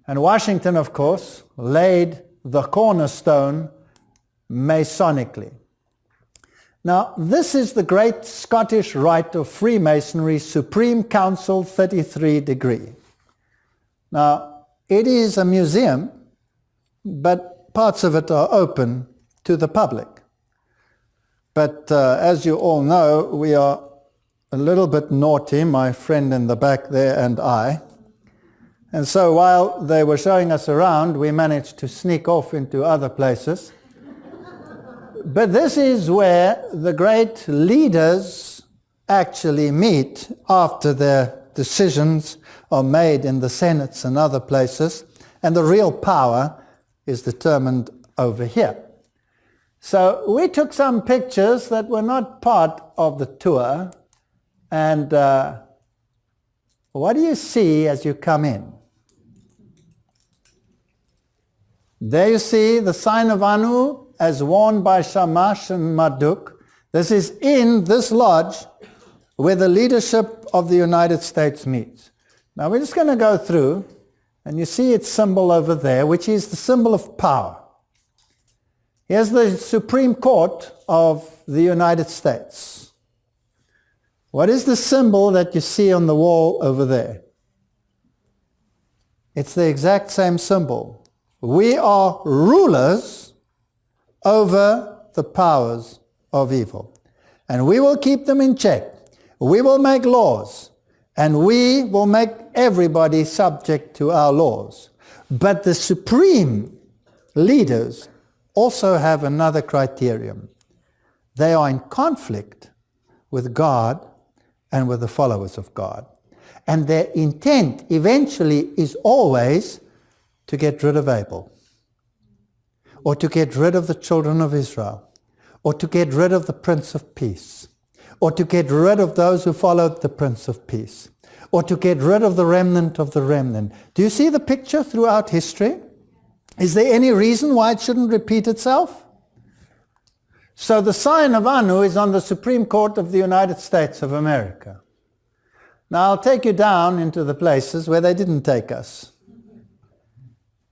And Washington, of course, laid the cornerstone Masonically. Now, this is the great Scottish rite of Freemasonry, Supreme Council 33 degree. Now, it is a museum, but parts of it are open to the public. But as you all know, we are a little bit naughty, my friend in the back there and I. And so while they were showing us around, we managed to sneak off into other places. But this is where the great leaders actually meet after their decisions are made in the senates and other places, and the real power is determined over here. So we took some pictures that were not part of the tour, and what do you see as you come in? There you see the sign of Anu as worn by Shamash and Marduk. This is in this lodge where the leadership of the United States meets. Now we're just going to go through, and you see its symbol over there, which is the symbol of power. Here's the Supreme Court of the United States. What is the symbol that you see on the wall over there? It's the exact same symbol. We are rulers over the powers of evil, and we will keep them in check. We will make laws, and we will make everybody subject to our laws. But the supreme leaders also have another criterion. They are in conflict with God and with the followers of God. And their intent eventually is always to get rid of Abel, or to get rid of the children of Israel, or to get rid of the Prince of Peace, or to get rid of those who followed the Prince of Peace, or to get rid of the remnant of the remnant. Do you see the picture throughout history? Is there any reason why it shouldn't repeat itself? So the sign of Anu is on the Supreme Court of the United States of America. Now I'll take you down into the places where they didn't take us.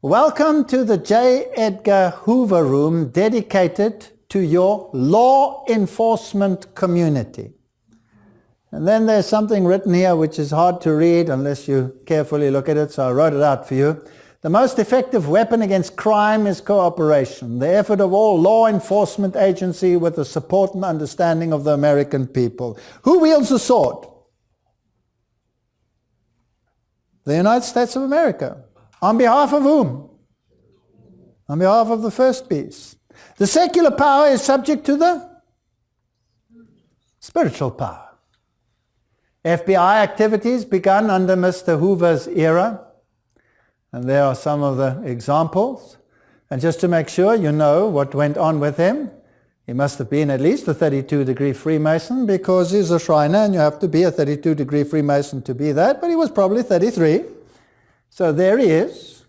Welcome to the J. Edgar Hoover Room, dedicated to your law enforcement community. And then there's something written here which is hard to read unless you carefully look at it, so I wrote it out for you. The most effective weapon against crime is cooperation, the effort of all law enforcement agency with the support and understanding of the American people. Who wields the sword? The United States of America. On behalf of whom? On behalf of the first beast. The secular power is subject to the spiritual power. FBI activities begun under Mr. Hoover's era, and there are some of the examples. And just to make sure you know what went on with him, he must have been at least a 32-degree Freemason, because he's a Shriner and you have to be a 32-degree Freemason to be that, but he was probably 33. So there he is.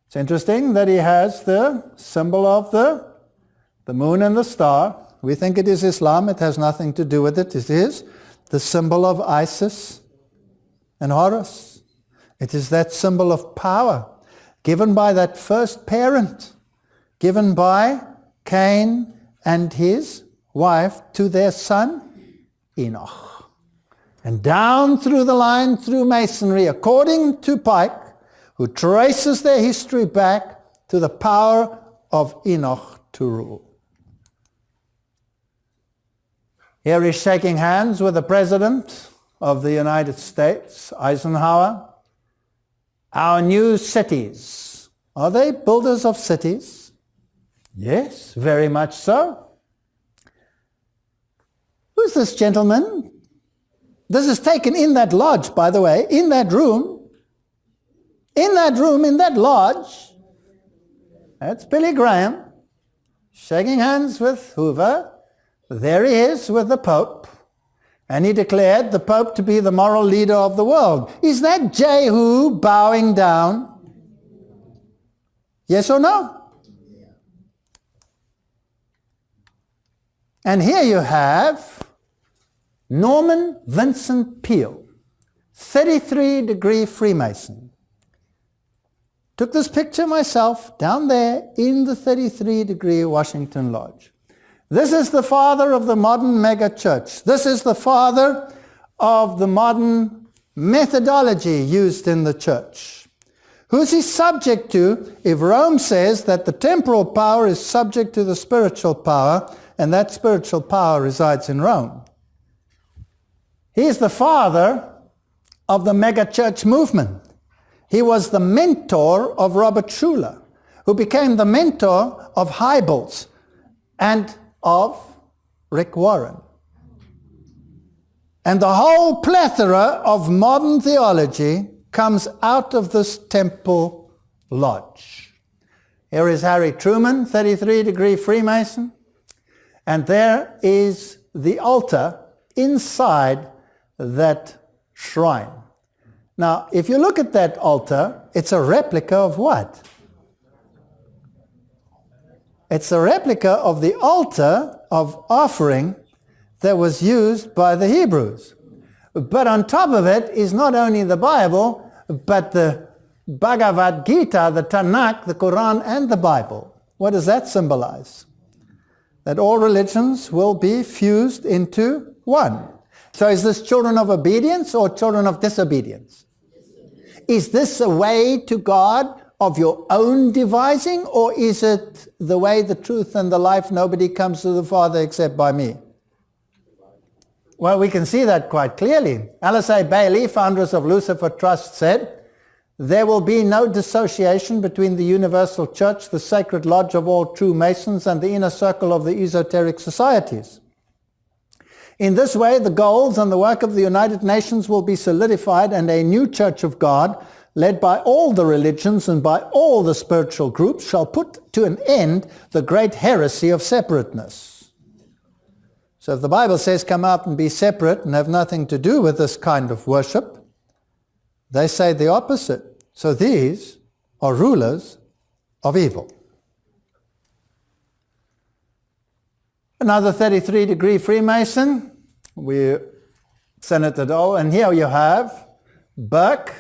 It's interesting that he has the symbol of the moon and the star. We think it is Islam. It has nothing to do with it. It is the symbol of Isis and Horus. It is that symbol of power given by that first parent, given by Cain and his wife to their son Enoch. And down through the line, through Masonry, according to Pike, who traces their history back to the power of Enoch to rule. Here he's shaking hands with the President of the United States, Eisenhower. Our new cities. Are they builders of cities? Yes, very much so. Who's this gentleman? This is taken in that lodge, by the way, in that room. In that lodge. That's Billy Graham, shaking hands with Hoover. There he is with the Pope. And he declared the Pope to be the moral leader of the world. Is that Jehu bowing down? Yes or no? And here you have Norman Vincent Peale, 33-degree Freemason. Took this picture myself down there in the 33-degree Washington Lodge. This is the father of the modern mega church. This is the father of the modern methodology used in the church. Who's he subject to if Rome says that the temporal power is subject to the spiritual power, and that spiritual power resides in Rome? He's the father of the mega church movement. He was the mentor of Robert Schuller, who became the mentor of Hybels and of Rick Warren. And the whole plethora of modern theology comes out of this temple lodge. Here is Harry Truman, 33-degree Freemason, and there is the altar inside that shrine. Now, if you look at that altar, it's a replica of what? It's a replica of the altar of offering that was used by the Hebrews. But on top of it is not only the Bible, but the Bhagavad Gita, the Tanakh, the Quran, and the Bible. What does that symbolize? That all religions will be fused into one. So is this children of obedience or children of disobedience? Is this a way to God of your own devising, or is it the way, the truth, and the life? Nobody comes to the Father except by me. Well, we can see that quite clearly. Alice A. Bailey, foundress of Lucifer Trust, said, "There will be no dissociation between the universal church, the sacred lodge of all true Masons, and the inner circle of the esoteric societies. In this way, the goals and the work of the United Nations will be solidified, and a new church of God, led by all the religions and by all the spiritual groups, shall put to an end the great heresy of separateness." So if the Bible says come out and be separate and have nothing to do with this kind of worship, they say the opposite. So these are rulers of evil. Another 33-degree Freemason, Senator Dole, and here you have Burke,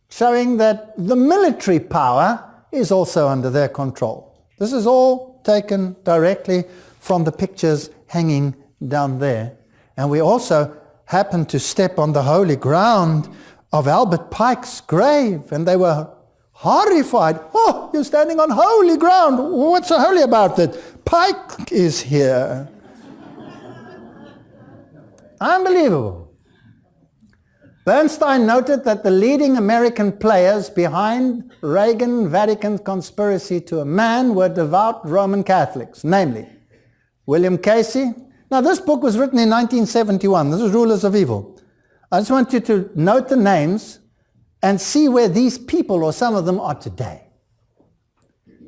showing that the military power is also under their control. This is all taken directly from the pictures hanging down there. And we also happened to step on the holy ground of Albert Pike's grave, and they were horrified. "Oh, you're standing on holy ground. What's so holy about it? Pike is here." Unbelievable. Bernstein noted that the leading American players behind Reagan-Vatican conspiracy to a man were devout Roman Catholics, namely William Casey. Now, this book was written in 1971. This is Rulers of Evil. I just want you to note the names and see where these people, or some of them, are today.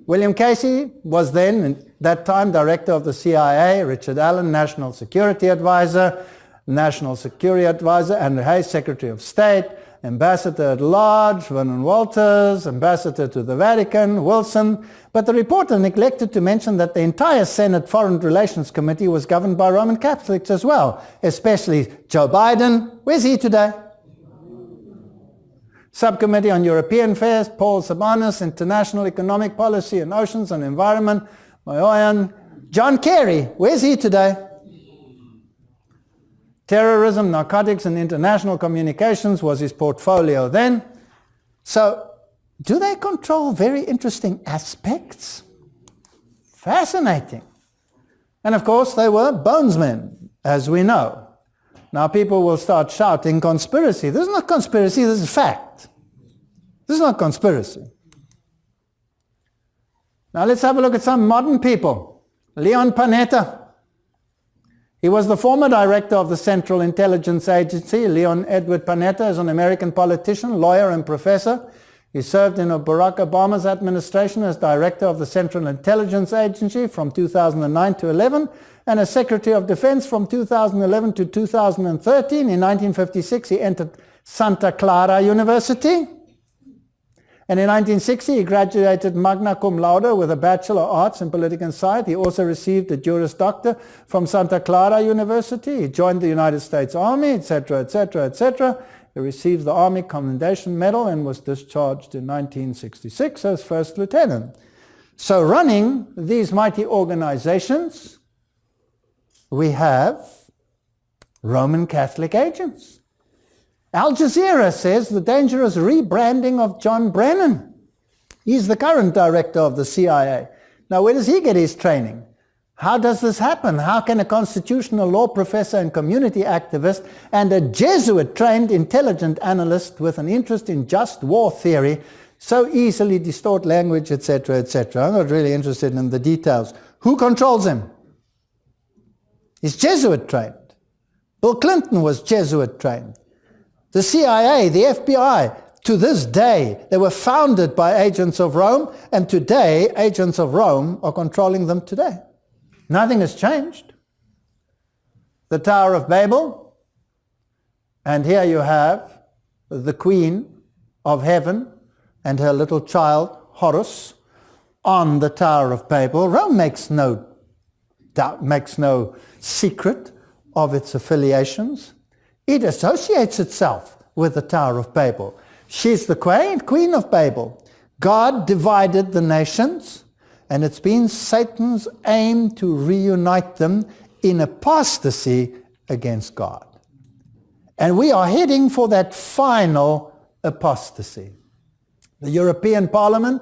William Casey was then, at that time, director of the CIA. Richard Allen, National Security Advisor. National Security Advisor, Andrew Hayes, Secretary of State, Ambassador at Large, Vernon Walters, Ambassador to the Vatican, Wilson. But the reporter neglected to mention that the entire Senate Foreign Relations Committee was governed by Roman Catholics as well, especially Joe Biden. Where's he today? Subcommittee on European Affairs, Paul Sabanis, International Economic Policy and Oceans and Environment, Moyoyan. John Kerry, where's he today? Terrorism, narcotics, and international communications was his portfolio then. So, do they control very interesting aspects? Fascinating. And of course, they were bonesmen, as we know. Now people will start shouting conspiracy. This is not conspiracy, this is fact. This is not conspiracy. Now let's have a look at some modern people. Leon Panetta. He was the former director of the Central Intelligence Agency. Leon Edward Panetta is an American politician, lawyer, and professor. He served in Barack Obama's administration as director of the Central Intelligence Agency from 2009 to 11, and as Secretary of Defense from 2011 to 2013. In 1956, he entered Santa Clara University. And in 1960, he graduated magna cum laude with a Bachelor of Arts in Political Science. He also received a Juris Doctor from Santa Clara University. He joined the United States Army, etc., etc., etc. He received the Army Commendation Medal and was discharged in 1966 as first lieutenant. So running these mighty organizations, we have Roman Catholic agents. Al Jazeera says the dangerous rebranding of John Brennan. He's the current director of the CIA. Now, where does he get his training? How does this happen? How can a constitutional law professor and community activist and a Jesuit-trained intelligent analyst with an interest in just war theory so easily distort language, etc., etc.? I'm not really interested in the details. Who controls him? He's Jesuit-trained. Bill Clinton was Jesuit-trained. The CIA, the FBI, to this day, they were founded by agents of Rome, and today, agents of Rome are controlling them today. Nothing has changed. The Tower of Babel, and here you have the Queen of Heaven and her little child, Horus, on the Tower of Babel. Rome makes no doubt, makes no secret of its affiliations. It associates itself with the Tower of Babel. She's the Queen of Babel. God divided the nations, and it's been Satan's aim to reunite them in apostasy against God. And we are heading for that final apostasy. The European Parliament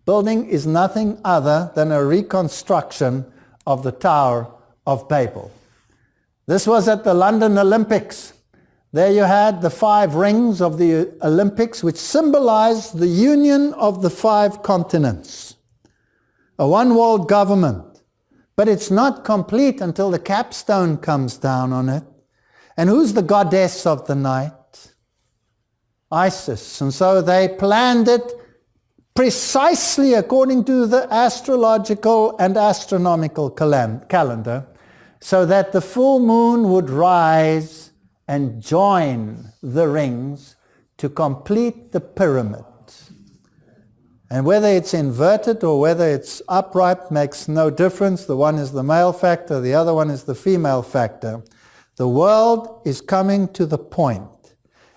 building is nothing other than a reconstruction of the Tower of Babel. This was at the London Olympics. There you had the 5 rings of the Olympics, which symbolized the union of the 5 continents. A one-world government. But it's not complete until the capstone comes down on it. And who's the goddess of the night? Isis. And so they planned it precisely according to the astrological and astronomical calendar, so that the full moon would rise and join the rings to complete the pyramid. And whether it's inverted or whether it's upright makes no difference. The one is the male factor, the other one is the female factor. The world is coming to the point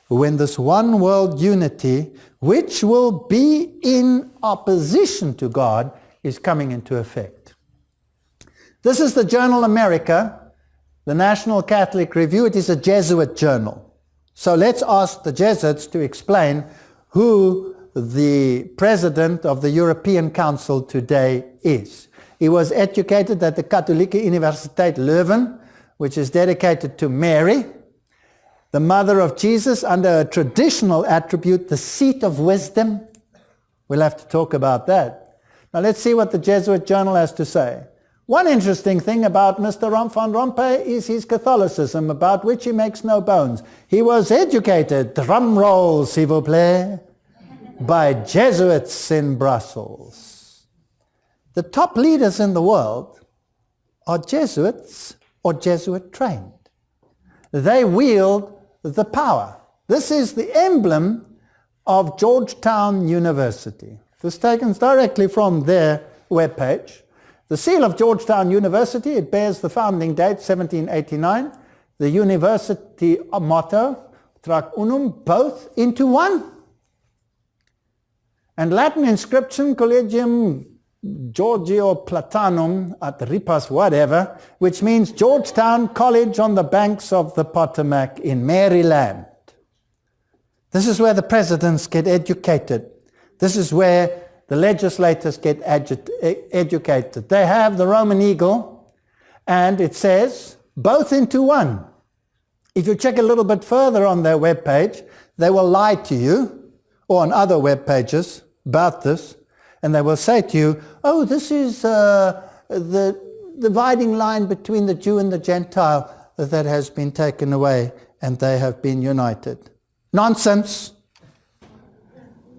when this one world unity, which will be in opposition to God, is coming into effect. This is the journal America, the National Catholic Review. It is a Jesuit journal. So let's ask the Jesuits to explain who the president of the European Council today is. He was educated at the Katholieke Universiteit Leuven, which is dedicated to Mary, the mother of Jesus, under a traditional attribute, the seat of wisdom. We'll have to talk about that. Now let's see what the Jesuit journal has to say. One interesting thing about Mr. Van Rompuy is his Catholicism, about which he makes no bones. He was educated, drum roll, s'il vous plaît, by Jesuits in Brussels. The top leaders in the world are Jesuits or Jesuit trained. They wield the power. This is the emblem of Georgetown University. This is taken directly from their webpage. The seal of Georgetown University, it bears the founding date, 1789. The university motto, Trac Unum, both into one. And Latin inscription, Collegium Georgio Platanum at Ripas, whatever, which means Georgetown College on the banks of the Potomac in Maryland. This is where the presidents get educated. This is where the legislators get educated. They have the Roman eagle, and it says, both into one. If you check a little bit further on their webpage, they will lie to you, or on other web pages about this, and they will say to you, oh, this is the dividing line between the Jew and the Gentile that has been taken away, and they have been united. Nonsense.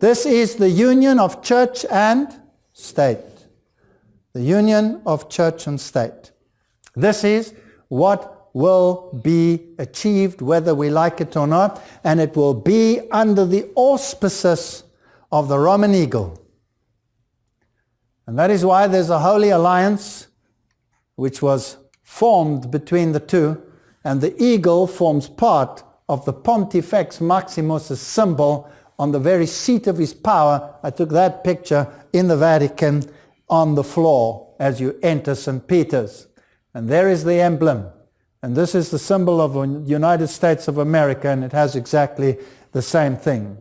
This is the union of church and state. The union of church and state. This is what will be achieved whether we like it or not, and it will be under the auspices of the Roman eagle. And that is why there's a holy alliance which was formed between the two, and the eagle forms part of the Pontifex Maximus' symbol on the very seat of his power. I took that picture in the Vatican on the floor as you enter St. Peter's. And there is the emblem. And this is the symbol of the United States of America, and it has exactly the same thing.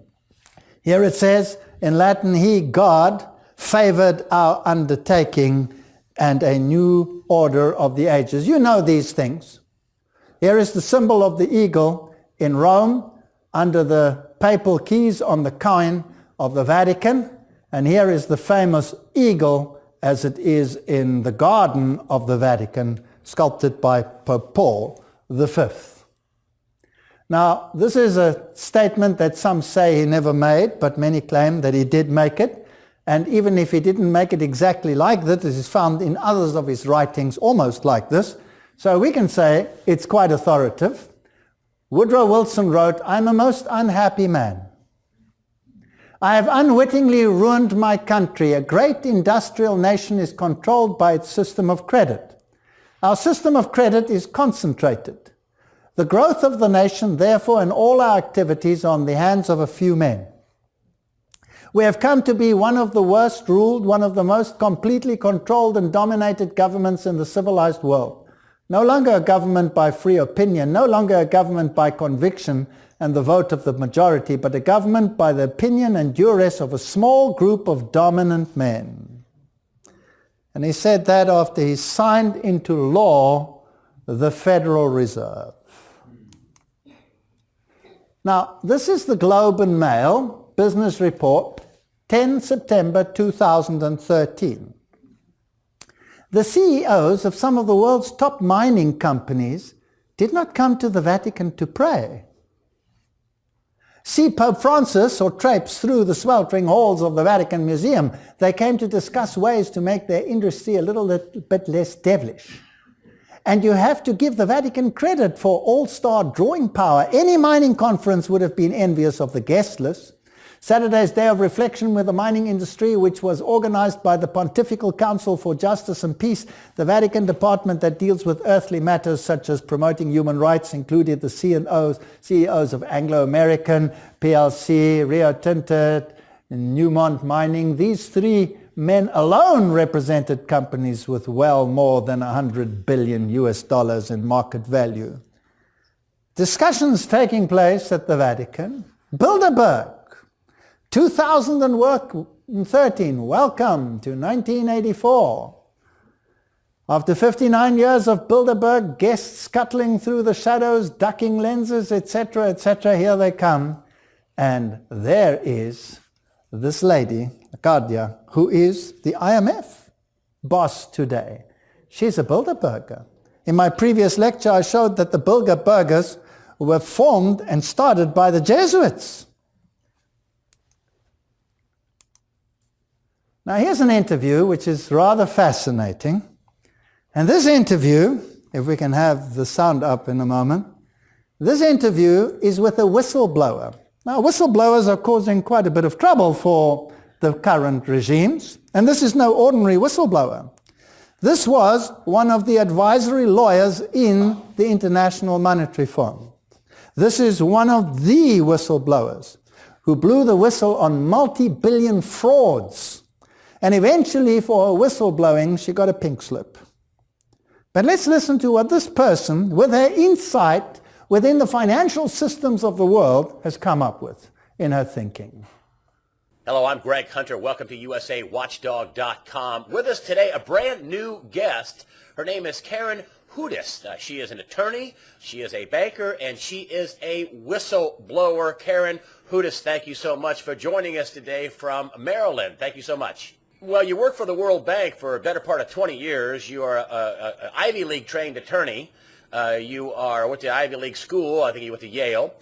Here it says in Latin, He, God, favored our undertaking and a new order of the ages. You know these things. Here is the symbol of the eagle in Rome under the papal keys on the coin of the Vatican. And here is the famous eagle as it is in the garden of the Vatican, sculpted by Pope Paul V. Now, this is a statement that some say he never made, but many claim that he did make it. And even if he didn't make it exactly like this, it is found in others of his writings almost like this. So we can say it's quite authoritative. Woodrow Wilson wrote, I'm a most unhappy man. I have unwittingly ruined my country. A great industrial nation is controlled by its system of credit. Our system of credit is concentrated. The growth of the nation, therefore, and all our activities are on the hands of a few men. We have come to be one of the worst ruled, one of the most completely controlled and dominated governments in the civilized world. No longer a government by free opinion, no longer a government by conviction and the vote of the majority, but a government by the opinion and duress of a small group of dominant men. And he said that after he signed into law the Federal Reserve. Now, this is the Globe and Mail business report, 10 September 2013. The CEOs of some of the world's top mining companies did not come to the Vatican to pray. See Pope Francis or traipse through the sweltering halls of the Vatican Museum. They came to discuss ways to make their industry a little bit less devilish. And you have to give the Vatican credit for all-star drawing power. Any mining conference would have been envious of the guest list. Saturday's Day of Reflection with the mining industry, which was organized by the Pontifical Council for Justice and Peace, the Vatican department that deals with earthly matters such as promoting human rights, included the CEOs of Anglo-American, PLC, Rio Tinto, Newmont Mining. These three men alone represented companies with well more than $100 billion in market value. Discussions taking place at the Vatican. Bilderberg, 2013, welcome to 1984. After 59 years of Bilderberg, guests scuttling through the shadows, ducking lenses, etc., here they come. And there is this lady, Arcadia, who is the IMF boss today. She's a Bilderberger. In my previous lecture, I showed that the Bilderbergers were formed and started by the Jesuits. Now here's an interview which is rather fascinating. And this interview, if we can have the sound up in a moment, this interview is with a whistleblower. Now whistleblowers are causing quite a bit of trouble for the current regimes, and this is no ordinary whistleblower. This was one of the advisory lawyers in the International Monetary Fund. This is one of the whistleblowers who blew the whistle on multi-billion frauds. And eventually, for her whistleblowing, she got a pink slip. But let's listen to what this person, with her insight within the financial systems of the world, has come up with in her thinking. Hello, I'm Greg Hunter. Welcome to USAWatchdog.com. With us today, a brand new guest. Her name is Karen Hudes. She is an attorney, she is a banker, and she is a whistleblower. Karen Hudes, thank you so much for joining us today from Maryland. Thank you so much. Well, you worked for the World Bank for a better part of 20 years. You are an Ivy League trained attorney. You went to Ivy League school. I think you went to Yale.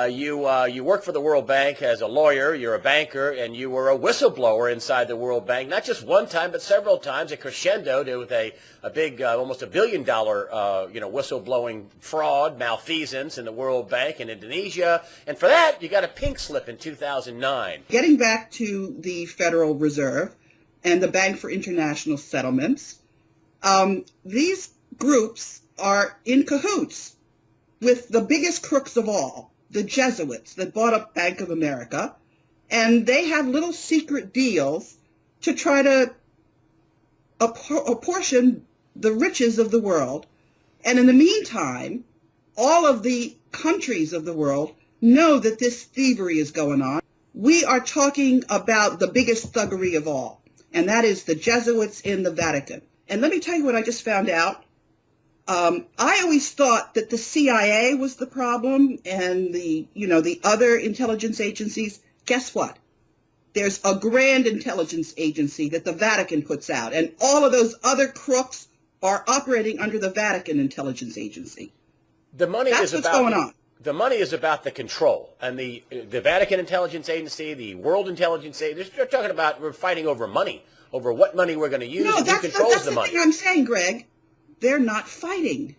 You worked for the World Bank as a lawyer. You're a banker, and you were a whistleblower inside the World Bank. Not just one time, but several times. It crescendoed with a big, almost $1 billion, whistleblowing fraud, malfeasance in the World Bank in Indonesia. And for that, you got a pink slip in 2009. Getting back to the Federal Reserve and the Bank for International Settlements, these groups are in cahoots with the biggest crooks of all, the Jesuits that bought up Bank of America, and they have little secret deals to try to apportion the riches of the world. And in the meantime, all of the countries of the world know that this thievery is going on. We are talking about the biggest thuggery of all, and that is the Jesuits in the Vatican. And let me tell you what I just found out. I always thought that the CIA was the problem and the other intelligence agencies. Guess what? There's a grand intelligence agency that the Vatican puts out, and all of those other crooks are operating under the Vatican intelligence agency. The money That's is what's about going on. The money is about the control, and the Vatican intelligence agency, the World intelligence agency. They're talking about we're fighting over money, over what money we're going to use, No, and who that's controls the the money. thing I'm saying, Greg. They're not fighting.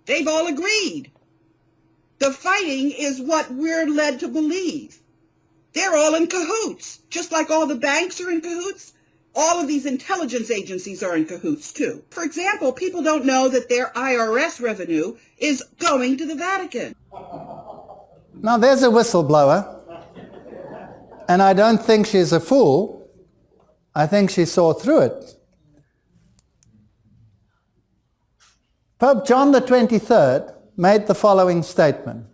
They've all agreed. The fighting is what we're led to believe. They're all in cahoots, just like all the banks are in cahoots. All of these intelligence agencies are in cahoots, too. For example, people don't know that their IRS revenue is going to the Vatican. Now, there's a whistleblower, and I don't think she's a fool. I think she saw through it. Pope John the 23rd made the following statement.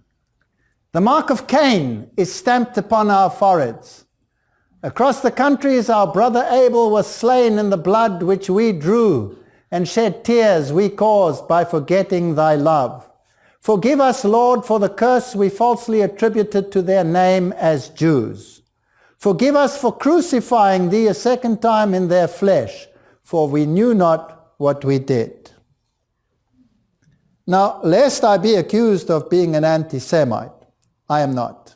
The mark of Cain is stamped upon our foreheads. Across the countries our brother Abel was slain in the blood which we drew, and shed tears we caused by forgetting thy love. Forgive us, Lord, for the curse we falsely attributed to their name as Jews. Forgive us for crucifying thee a second time in their flesh, for we knew not what we did. Now, lest I be accused of being an anti-Semite, I am not.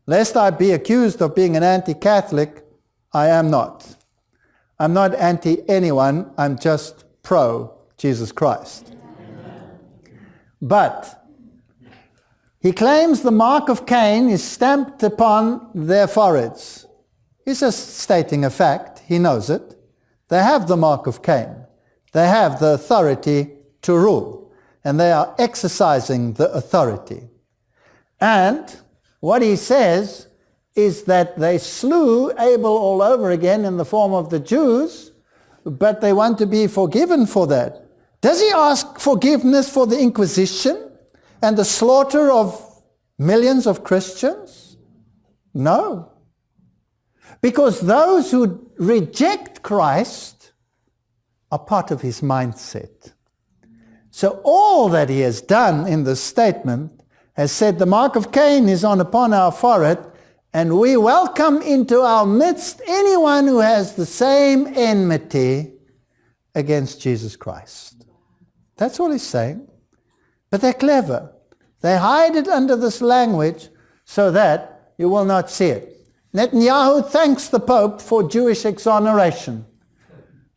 Lest I be accused of being an anti-Catholic, I am not. I'm not anti-anyone, I'm just pro-Jesus Christ. But he claims the mark of Cain is stamped upon their foreheads. He's just stating a fact, he knows it. They have the mark of Cain. They have the authority to rule. And they are exercising the authority. And what he says is that they slew Abel all over again in the form of the Jews, but they want to be forgiven for that. Does he ask forgiveness for the Inquisition and the slaughter of millions of Christians? No. Because those who reject Christ are part of his mindset. So all that he has done in this statement has said the mark of Cain is upon our forehead, and we welcome into our midst anyone who has the same enmity against Jesus Christ. That's all he's saying. But they're clever. They hide it under this language so that you will not see it. Netanyahu thanks the Pope for Jewish exoneration.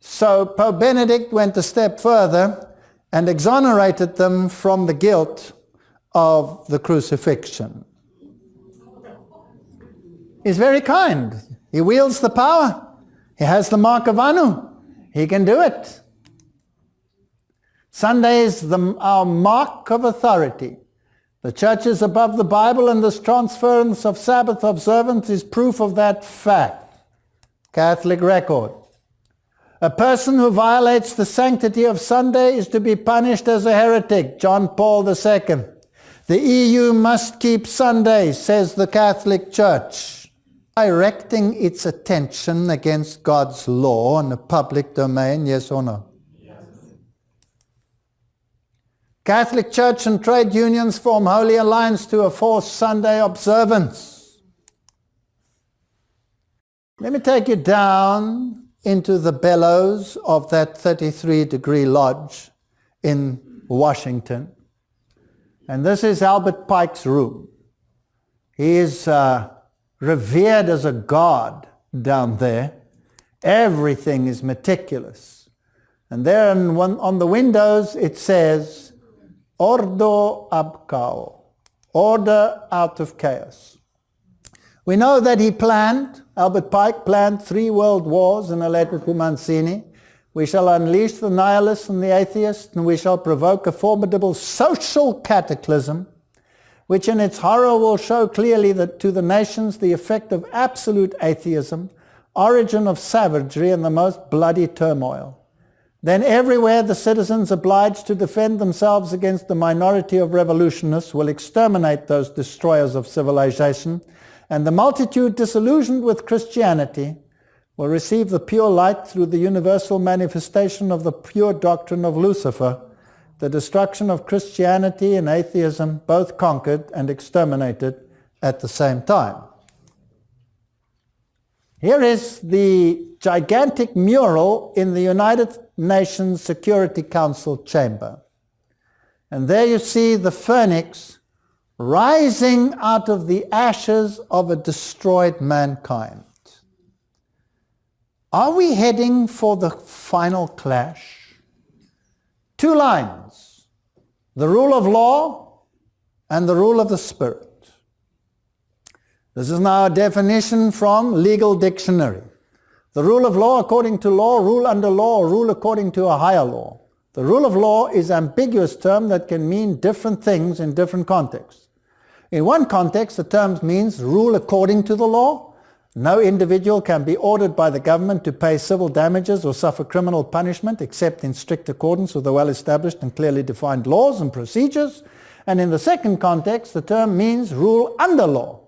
So Pope Benedict went a step further and exonerated them from the guilt of the crucifixion. He's very kind. He wields the power. He has the mark of Anu. He can do it. Sunday is our mark of authority. The church is above the Bible, and this transference of Sabbath observance is proof of that fact. Catholic record. A person who violates the sanctity of Sunday is to be punished as a heretic. John Paul II. The EU must keep Sunday, says the Catholic Church, directing its attention against God's law in the public domain, yes or no? Yes. Catholic Church and trade unions form holy alliance to enforce Sunday observance. Let me take you down into the bellows of that 33-degree lodge in Washington. And this is Albert Pike's room. He is revered as a god down there. Everything is meticulous. And there on the windows it says, Ordo ab chaos, order out of chaos. We know that Albert Pike planned 3 world wars in a letter to Mancini, We shall unleash the nihilist and the atheist, and we shall provoke a formidable social cataclysm, which in its horror will show clearly that to the nations the effect of absolute atheism, origin of savagery and the most bloody turmoil. Then everywhere the citizens obliged to defend themselves against the minority of revolutionists will exterminate those destroyers of civilization, and the multitude disillusioned with Christianity will receive the pure light through the universal manifestation of the pure doctrine of Lucifer, the destruction of Christianity and atheism, both conquered and exterminated at the same time. Here is the gigantic mural in the United Nations Security Council chamber. And there you see the phoenix rising out of the ashes of a destroyed mankind. Are we heading for the final clash? Two lines, the rule of law and the rule of the Spirit. This is now a definition from Legal Dictionary. The rule of law according to law, rule under law, or rule according to a higher law. The rule of law is an ambiguous term that can mean different things in different contexts. In one context, the term means rule according to the law. No individual can be ordered by the government to pay civil damages or suffer criminal punishment except in strict accordance with the well-established and clearly defined laws and procedures. And in the second context, the term means rule under law.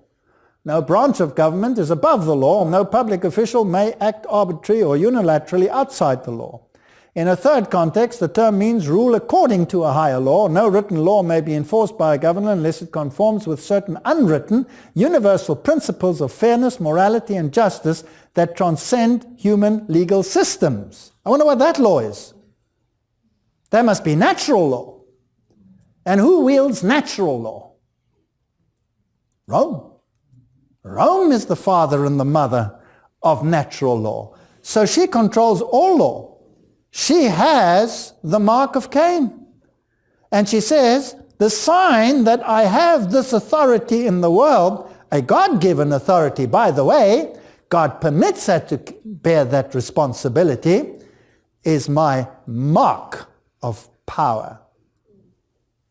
No branch of government is above the law. No public official may act arbitrarily or unilaterally outside the law. In a third context, the term means rule according to a higher law. No written law may be enforced by a government unless it conforms with certain unwritten, universal principles of fairness, morality, and justice that transcend human legal systems. I wonder what that law is. That must be natural law. And who wields natural law? Rome. Rome is the father and the mother of natural law. So she controls all law. She has the mark of Cain. And she says, the sign that I have this authority in the world, a God-given authority, by the way, God permits her to bear that responsibility, is my mark of power.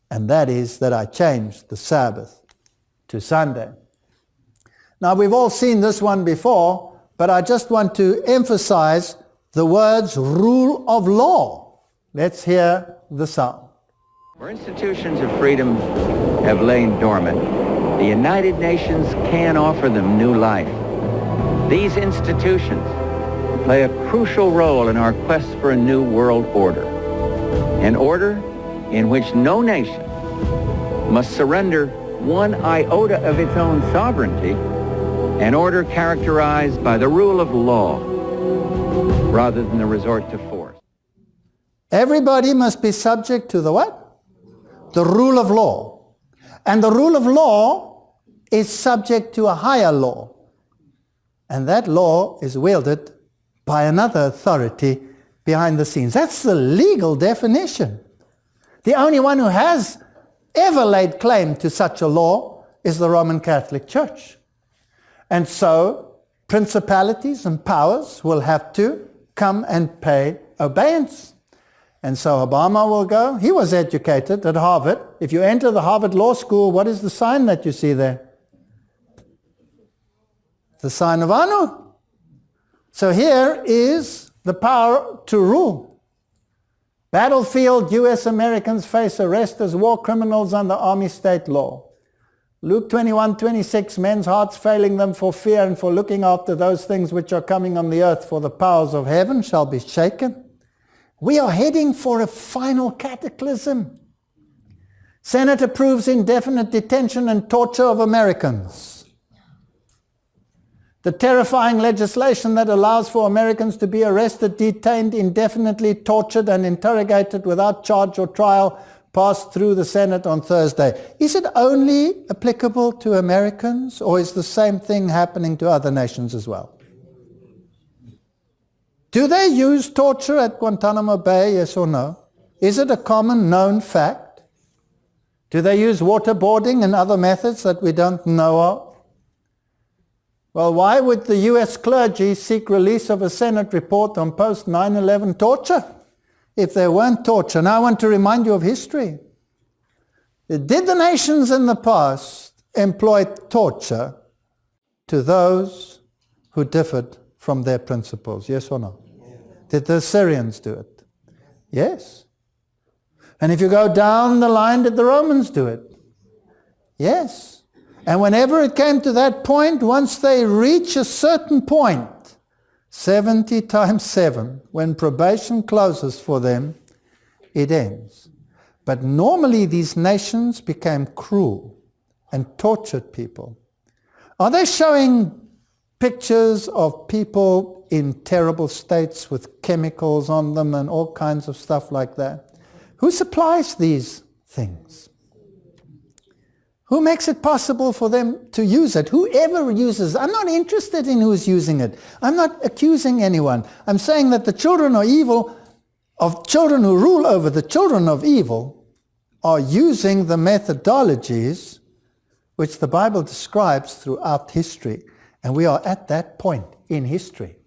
And that is that I changed the Sabbath to Sunday. Now, we've all seen this one before, but I just want to emphasize the words rule of law. Let's hear the sound. Where institutions of freedom have lain dormant, the United Nations can offer them new life. These institutions play a crucial role in our quest for a new world order, an order in which no nation must surrender one iota of its own sovereignty, an order characterized by the rule of law rather than the resort to force. Everybody must be subject to the what? The rule of law. And the rule of law is subject to a higher law. And that law is wielded by another authority behind the scenes. That's the legal definition. The only one who has ever laid claim to such a law is the Roman Catholic Church. And so principalities and powers will have to come and pay obedience. And so Obama will go. He was educated at Harvard. If you enter the Harvard Law School, what is the sign that you see there? The sign of Anu. So here is the power to rule. Battlefield, U.S. Americans face arrest as war criminals under Army state law. Luke 21:26, men's hearts failing them for fear and for looking after those things which are coming on the earth, for the powers of heaven shall be shaken. We are heading for a final cataclysm. Senate approves indefinite detention and torture of Americans. The terrifying legislation that allows for Americans to be arrested, detained, indefinitely tortured, and interrogated without charge or trial passed through the Senate on Thursday. Is it only applicable to Americans, or is the same thing happening to other nations as well? Do they use torture at Guantanamo Bay, yes or no? Is it a common known fact? Do they use waterboarding and other methods that we don't know of? Well, why would the US clergy seek release of a Senate report on post 9/11 torture if there weren't torture? Now I want to remind you of history. Did the nations in the past employ torture to those who differed from their principles? Yes or no? Did the Assyrians do it? Yes. And if you go down the line, did the Romans do it? Yes. And whenever it came to that point, once they reach a certain point, 70 times 7, when probation closes for them, it ends. But normally these nations became cruel and tortured people. Are they showing pictures of people in terrible states with chemicals on them and all kinds of stuff like that? Who supplies these things? Who makes it possible for them to use it? Whoever uses it. I'm not interested in who's using it. I'm not accusing anyone. I'm saying that the children of evil, of children who rule over the children of evil, are using the methodologies which the Bible describes throughout history. And we are at that point in history.